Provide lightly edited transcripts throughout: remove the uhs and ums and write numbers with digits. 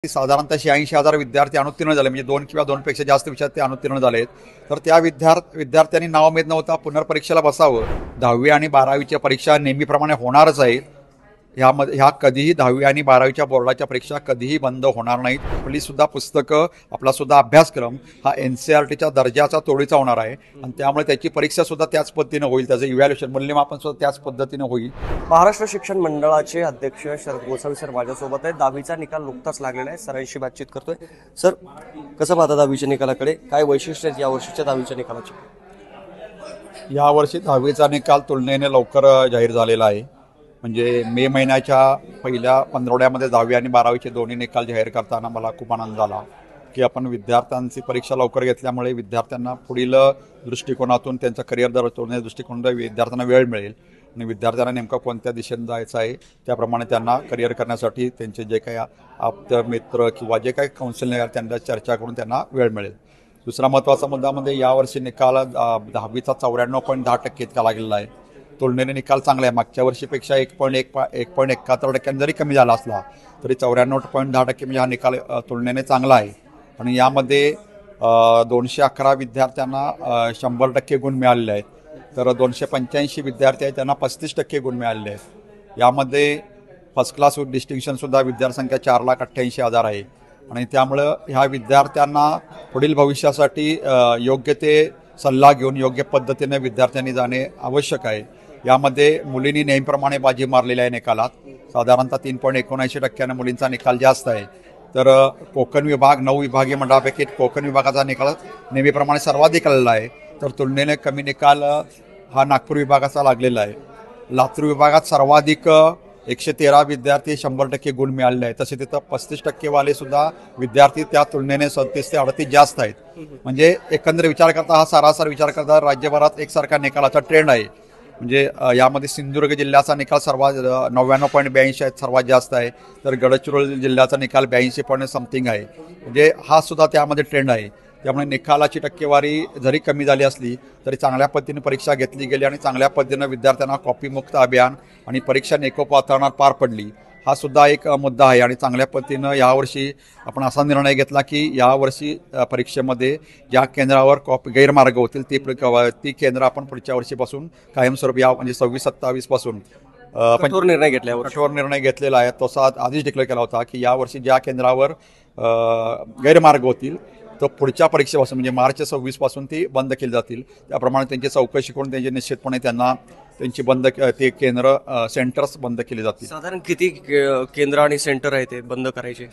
साधारणतः 86,000 विद्यार्थी अनुत्तीर्ण झाले, म्हणजे 2 किंवा 2 पेक्षा जास्त विषयात ते अनुत्तीर्ण झालेत. तर त्या विद्यार्थ्यांनी नाव माहीत नव्हता पुनर्परीक्षेला बसावं. 10वी आणि 12वीच्या परीक्षा नेहमीप्रमाणे होणारच आहेत. ह्या कधीही 10वी आणि 12वीच्या बोर्डाच्या परीक्षा कधीही बंद होणार नाहीत. आपली सुद्धा पुस्तकं, आपला सुद्धा अभ्यासक्रम हा NCERTच्या दर्जाचा तोडीचा होणार आहे आणि त्यामुळे त्याची परीक्षा सुद्धा त्याच पद्धतीनं होईल, त्याचं इव्हॅल्युएशन मूल्यमापन सुद्धा त्याच पद्धतीनं होईल. महाराष्ट्र शिक्षण मंडळाचे अध्यक्ष शरद गोसावी सर माझ्यासोबत आहेत. 10वीचा निकाल नुकताच लागलेला आहे, सरांशी बातचीत करतोय. सर, कसं पाहता 10वीच्या निकालाकडे? काय वैशिष्ट्य आहेत यावर्षीच्या 10वीच्या निकालाचे? यावर्षी 10वीचा निकाल तुलनेने लवकर जाहीर झालेला आहे. म्हणजे मे महिन्याच्या पहिल्या पंधरवड्यामध्ये 10वी आणि 12वीचे दोन्ही निकाल जाहीर करताना मला खूप आनंद झाला की आपण विद्यार्थ्यांची परीक्षा लवकर घेतल्यामुळे विद्यार्थ्यांना पुढील दृष्टिकोनातून त्यांचं करिअर दर्शवण्याच्या दृष्टिकोनातून विद्यार्थ्यांना वेळ मिळेल आणि विद्यार्थ्यांना नेमकं कोणत्या दिशेने जायचं आहे त्याप्रमाणे त्यांना करिअर करण्यासाठी त्यांचे जे काही आप्त मित्र किंवा जे काही काउन्सिलिंग आहे त्यांना चर्चा करून त्यांना वेळ मिळेल. दुसरा महत्त्वाचा मुद्दा म्हणजे यावर्षी निकाल 10वीचा 94.10% इतका लागलेला आहे. तुलनेने निकाल चांगला आहे. मागच्या वर्षीपेक्षा 1.71% जरी कमी झाला असला तरी 94.10% म्हणजे हा निकाल तुलनेने चांगला आहे. आणि यामध्ये 211 विद्यार्थ्यांना 100% गुण मिळालेले आहेत. तर 285 विद्यार्थी आहेत त्यांना 35% गुण मिळालेले आहेत. यामध्ये फर्स्ट क्लास विथ डिस्टिंक्शनसुद्धा विद्यार्थ्यांसंख्या 4,88,000 आहे. आणि त्यामुळं ह्या विद्यार्थ्यांना पुढील भविष्यासाठी योग्य ते सल्ला घेऊन योग्य पद्धतीने विद्यार्थ्यांनी जाणे आवश्यक आहे. यामध्ये मुलींनी नेहमीप्रमाणे बाजी मारलेली आहे निकालात. साधारणतः 3.79% मुलींचा निकाल जास्त आहे. तर कोकण विभाग 9 विभागीय मंडळापैकी कोकण विभागाचा निकाल नेहमीप्रमाणे सर्वाधिक आलेला आहे. तर तुलनेने कमी निकाल हा नागपूर विभागाचा लागलेला आहे. लातूर विभागात सर्वाधिक 113 विद्यार्थी 100% गुण मिळालेले आहेत. तसे तिथं 35% वाले सुद्धा विद्यार्थी त्या तुलनेने 37 ते 38 जास्त आहेत. म्हणजे एकंदर विचार करता हा सरासर विचार करता राज्यभरात एकसारखा निकालाचा ट्रेंड आहे. म्हणजे यामध्ये सिंधुदुर्ग जिल्ह्याचा निकाल सर्वात 99.82 आहेत, सर्वात जास्त आहे. तर गडचिरोली जिल्ह्याचा निकाल 82 समथिंग आहे. म्हणजे हा सुद्धा त्यामध्ये ट्रेंड आहे. त्यामुळे निकालाची टक्केवारी जरी कमी झाली असली तरी चांगल्या पद्धतीने परीक्षा घेतली गेली आणि चांगल्या पद्धतीनं विद्यार्थ्यांना कॉपीमुक्त अभियान आणि परीक्षा निकोप वातावरणात पार पडली. हा सुद्धा एक मुद्दा आहे. आणि चांगल्या पद्धतीनं यावर्षी आपण असा निर्णय घेतला की यावर्षी परीक्षेमध्ये ज्या केंद्रावर गैरमार्ग होतील ती केंद्र आपण पुढच्या वर्षीपासून कायमस्वरूपी म्हणजे 26-27 पासून कठोर निर्णय घेतलेला आहे. तसा आधीच डिक्लेअर केला होता की यावर्षी ज्या केंद्रावर गैरमार्ग होतील तो पुढच्या परीक्षेपासून म्हणजे मार्च 26 पासून ती बंद केली जातील. त्याप्रमाणे त्यांची चौकशी करून त्यांचे निश्चितपणे त्यांना त्यांची ते केंद्र सेंटर्स बंद केले जातील. साधारण किती केंद्र आणि सेंटर आहे ते बंद करायचे?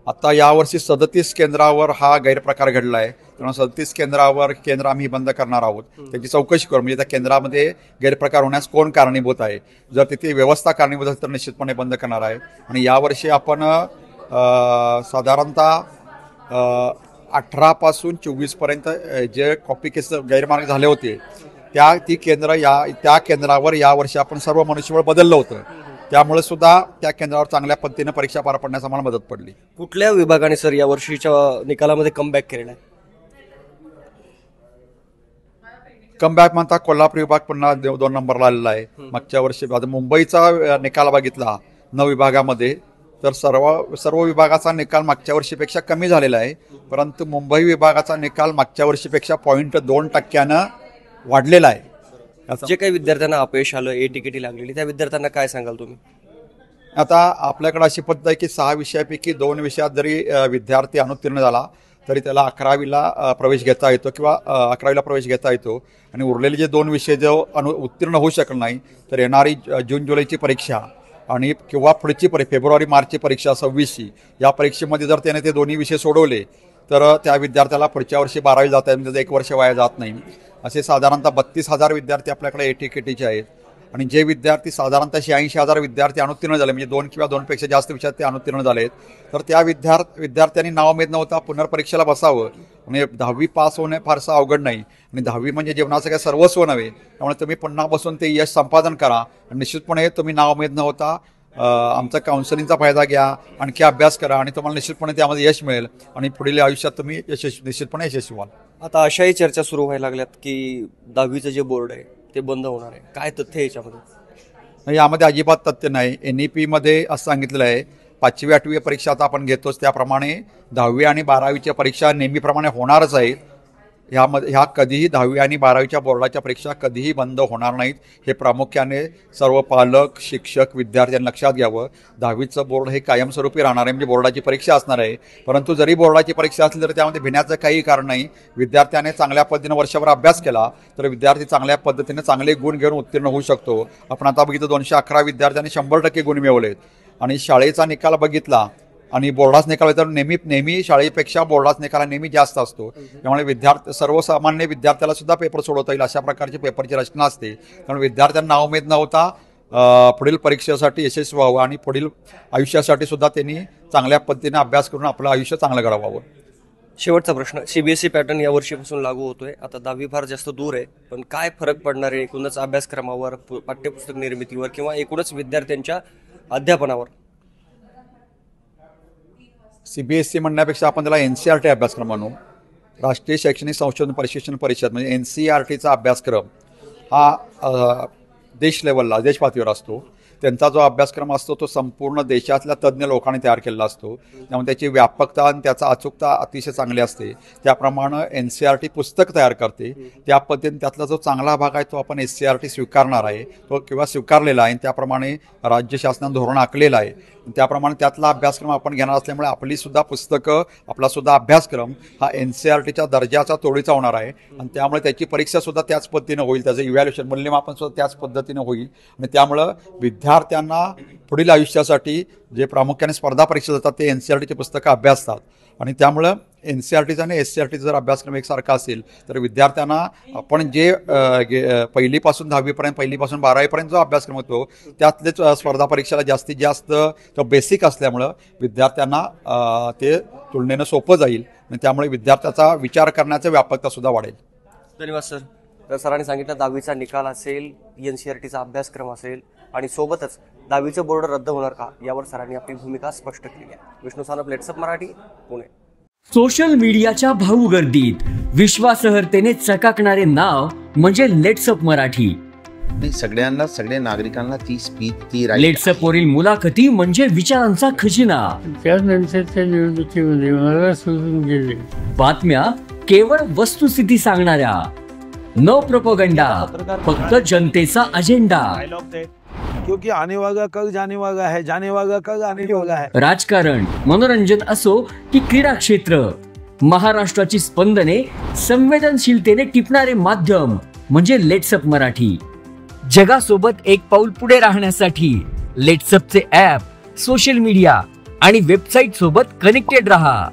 आता यावर्षी 37 केंद्रावर हा गैरप्रकार घडला आहे. त्यामुळे 37 केंद्र आम्ही बंद करणार आहोत. त्याची चौकशी करू म्हणजे त्या केंद्रामध्ये गैरप्रकार होण्यास कोण कारणीभूत आहे. जर तिथे व्यवस्था कारणीभूत असेल तर निश्चितपणे बंद करणार आहे. आणि यावर्षी आपण साधारणतः 18 पासून 24 पर्यंत जे कॉपी केस गैरमार्ग झाले होते त्या केंद्रावर यावर्षी आपण सर्व मनुष्यबळ बदललं होतं. त्यामुळे सुद्धा त्या केंद्रावर चांगल्या पद्धतीने परीक्षा पार पडण्यास आम्हाला मदत पडली. कुठल्या विभागाने सर या वर्षीच्या निकालामध्ये कमबॅक केलेला आहे? कमबॅक म्हणता कोल्हापूर विभाग पुन्हा 2 नंबरला आलेला आहे. मागच्या वर्षी मुंबईचा निकाल बघितला 9 विभागामध्ये तर सर्व विभागाचा निकाल मागच्या वर्षीपेक्षा कमी झालेला आहे. परंतु मुंबई विभागाचा निकाल मागच्या वर्षीपेक्षा 0.2% वाढलेला आहे. जे काही विद्यार्थ्यांना अपयश आलं, तिकीटी लागलेली, त्या विद्यार्थ्यांना काय सांगाल तुम्ही? आता आपल्याकडे अशी पद्धत आहे की 6 विषयापैकी 2 विषयात जरी विद्यार्थी अनुत्तीर्ण झाला तरी त्याला 11वीला प्रवेश घेता येतो किंवा 11वीला प्रवेश घेता येतो. आणि उरलेले जे 2 विषय जो उत्तीर्ण होऊ शकले नाही तर येणारी जून-जुलैची परीक्षा आणि किंवा पुढची फेब्रुवारी-मार्चची परीक्षा 26ची या परीक्षेमध्ये जर त्याने ते दोन्ही विषय सोडवले तर त्या विद्यार्थ्याला पुढच्या वर्षी 12वी जाता येईल. म्हणजे 1 वर्ष वाया जात नाही. असे साधारणतः 32,000 विद्यार्थी आपल्याकडे तिकीटीचे आहेत. आणि जे विद्यार्थी साधारणतः 86,000 विद्यार्थी अनुत्तीर्ण झाले, म्हणजे 2 किंवा 2 पेक्षा जास्त विषयात ते अनुत्तीर्ण झाले आहेत. तर त्या विद्यार्थ्यांनी नाव माहीत नव्हता पुनर्परीक्षेला बसावं. म्हणजे 10वी पास होणे फारसं अवघड नाही आणि 10वी म्हणजे जीवनाचं काही सर्वस्व नव्हे. त्यामुळे तुम्ही पुन्हा बसून ते यश संपादन करा. आणि निश्चितपणे तुम्ही नाव माहीत नव्हता आमचा काउन्सिलिंगचा फायदा घ्या, आणखी अभ्यास करा आणि तुम्हाला निश्चितपणे त्यामध्ये यश मिळेल आणि पुढील आयुष्यात तुम्ही निश्चितपणे यशस्वी व्हाल. आता अशाही चर्चा सुरू व्हायला लागल्यात की 10वीचं जे बोर्ड आहे ते बंद होणार आहे. काय तथ्य याच्यामध्ये? यामध्ये अजिबात तथ्य नाही. NEP मध्ये असं सांगितलेलं आहे 5वी 8वी परीक्षा आता आपण घेतोच त्याप्रमाणे 10वी आणि 12वीच्या परीक्षा नेहमीप्रमाणे होणारच आहेत. ह्या कधीही 10वी आणि 12वीच्या बोर्डाच्या परीक्षा कधीही बंद होणार नाहीत. हे प्रामुख्याने सर्व पालक, शिक्षक, विद्यार्थ्यांनी लक्षात घ्यावं. 10वीचं बोर्ड हे कायमस्वरूपी राहणार आहे, म्हणजे बोर्डाची परीक्षा असणार आहे. परंतु जरी बोर्डाची परीक्षा असली तरी त्यामध्ये भिण्याचं काही कारण नाही. विद्यार्थ्याने चांगल्या पद्धतीनं वर्षभर अभ्यास केला तर विद्यार्थी चांगल्या पद्धतीने चांगले गुण घेऊन उत्तीर्ण होऊ शकतो. आपण आता बघितलं 211 विद्यार्थ्यांनी 100% गुण मिळवलेत. आणि शाळेचा निकाल बघितला आणि बोर्डाचा निकाल तर नेहमी शाळेपेक्षा बोर्डाचा निकाल नेहमी जास्त असतो. त्यामुळे सर्वसामान्य विद्यार्थ्याला सुद्धा पेपर सोडवता येईल अशा प्रकारची पेपरची रचना असते. त्यामुळे विद्यार्थ्यांना नाउमेद नव्हता पुढील परीक्षेसाठी यशस्वी व्हावं आणि पुढील आयुष्यासाठी सुद्धा त्यांनी चांगल्या पद्धतीने अभ्यास करून आपलं आयुष्य चांगलं घडवावं. शेवटचा प्रश्न, CBSE पॅटर्न या वर्षीपासून लागू होतोय. आता 10वी फार जास्त दूर आहे, पण काय फरक पडणार आहे एकूणच अभ्यासक्रमावर, पाठ्यपुस्तक निर्मितीवर किंवा एकूणच विद्यार्थ्यांच्या अध्यापनावर? CBSE म्हणण्यापेक्षा आपण त्याला NCERT अभ्यासक्रम म्हणू. राष्ट्रीय शैक्षणिक संशोधन प्रशिक्षण परिषद म्हणजे NCERTचा अभ्यासक्रम हा देश लेवलला, देश पातळीवर असतो. त्यांचा जो अभ्यासक्रम असतो तो संपूर्ण देशातल्या तज्ज्ञ लोकांनी तयार केलेला असतो. त्यामुळे त्याची व्यापकता आणि त्याचा अचूकता अतिशय चांगली असते. त्याप्रमाणे NCERT पुस्तक तयार करते. त्या पद्धतीने त्यातला जो चांगला भाग आहे तो आपण SCERT स्वीकारणार आहे, तो किंवा स्वीकारलेला आहे. त्याप्रमाणे राज्य शासनानं धोरण आखलेलं आहे. त्याप्रमाणे त्यातला अभ्यासक्रम आपण घेणार असल्यामुळे आपली सुद्धा पुस्तकं, आपला सुद्धा अभ्यासक्रम हा NCERTच्या दर्जाचा तोडीचा होणार आहे. आणि त्यामुळे त्याची परीक्षा सुद्धा त्याच पद्धतीनं होईल, त्याचं इव्हॅल्युएशन मूल्यमापन सुद्धा त्याच पद्धतीनं होईल. आणि त्यामुळं विद्यार्थ्यांना पुढील आयुष्यासाठी जे प्रामुख्याने स्पर्धा परीक्षा जातात ते NCERTची पुस्तकं अभ्यासतात. आणि त्यामुळं NCERTचा आणि SCERTचा जर अभ्यासक्रम एकसारखा असेल तर विद्यार्थ्यांना आपण जे पहिलीपासून 10वीपर्यंत, पहिलीपासून 12वीपर्यंत जो अभ्यासक्रम होतो त्यातलेच स्पर्धा परीक्षेला जास्तीत जास्त तो बेसिक असल्यामुळं विद्यार्थ्यांना ते तुलनेनं सोपं जाईल. आणि त्यामुळे विद्यार्थ्याचा विचार करण्याची व्यापकता सुद्धा वाढेल. धन्यवाद सर. तर सरांनी सांगितलं 10वीचा निकाल असेल, NCERTचा अभ्यासक्रम असेल आणि सोबतच 10वीचं बोर्ड रद्द होणार का यावर सरांनी आपली भूमिका स्पष्ट केली आहे. विष्णू सानप, लेट्सअप मराठी, पुणे. सोशल मीडियाच्या भाऊ गर्दीत विश्वासार्हतेने चकाकणारे नाव म्हणजे लेट्सअप मराठी. सगळ्यांना, सगळ्या नागरिकांना ती स्पीच, ती लेट्सअप वरील मुलाखती म्हणजे विचारांचा खजिना. त्यानंतरच्या निवडणुकीमध्ये मला सोडून गेले. बातम्या केवळ वस्तुस्थिती सांगणाऱ्या, न प्रोपगंडा, फक्त जनतेचा अजेंडा. क्योंकि आने वाला कल जाने वाला है, जाने वाला कल आने वाला है. राजकारण, मनोरंजन असो की क्रीडा क्षेत्र, महाराष्ट्राची स्पंदने संवेदनशीलतेने टिपणारे माध्यम म्हणजे लेट्सअप मराठी. जगासोबत एक पाऊल पुढे राहण्यासाठी लेट्सअपचे ॲप, सोशल मीडिया आणि वेबसाईट सोबत कनेक्टेड रहा.